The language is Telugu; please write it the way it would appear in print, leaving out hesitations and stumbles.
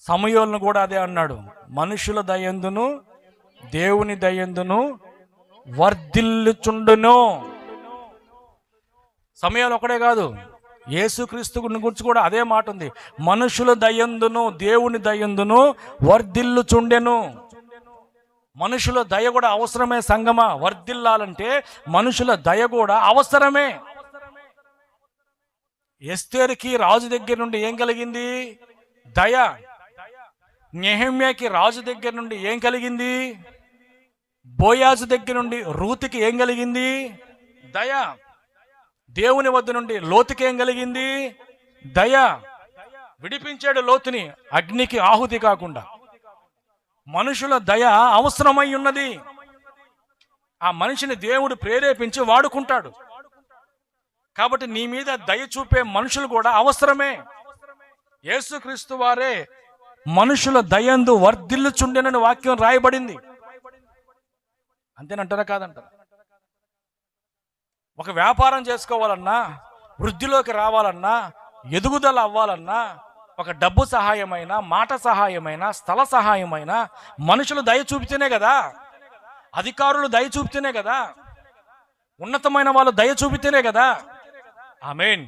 సమూయేలును కూడా అదే అన్నాడు, మనుషుల దయందును దేవుని దయందును వర్ధిల్లుచుండును. సమూయేలు ఒకడే కాదు, యేసుక్రీస్తు గురించి కూడా అదే మాట ఉంది, మనుషుల దయందును దేవుని దయందును వర్ధిల్లుచుండెను. మనుషుల దయ కూడా అవసరమే సంగమా. వర్ధిల్లాలంటే మనుషుల దయ కూడా అవసరమే. ఎస్తేరుకి రాజు దగ్గర నుండి ఏం కలిగింది? దయ. నెహెమ్యాకి రాజు దగ్గర నుండి ఏం కలిగింది? బోయాజు దగ్గర నుండి రూతుకి ఏం కలిగింది? దయ. దేవుని వద్ద నుండి లోతుకి ఏం కలిగింది? దయ. విడిపించాడు లోతుని అగ్నికి ఆహుతి కాకుండా. మనుషుల దయ అవసరమై ఉన్నది. ఆ మనిషిని దేవుడు ప్రేరేపించి వాడుకుంటాడు. కాబట్టి నీ మీద దయ చూపే మనుషులు కూడా అవసరమే. యేసుక్రీస్తు వారే మనుషుల దయందు వర్ధిల్లుచుండెనని వాక్యం రాయబడింది. అంతేనంటారా కాదంటారా? ఒక వ్యాపారం చేసుకోవాలన్నా, వృద్ధిలోకి రావాలన్నా, ఎదుగుదల అవ్వాలన్నా, ఒక డబ్బు సహాయమైనా, మాట సహాయమైనా, స్థల సహాయమైనా మనుషులు దయ చూపితేనే కదా, అధికారులు దయ చూపితేనే కదా, ఉన్నతమైన వాళ్ళు దయ చూపితేనే కదా. ఆమేన్.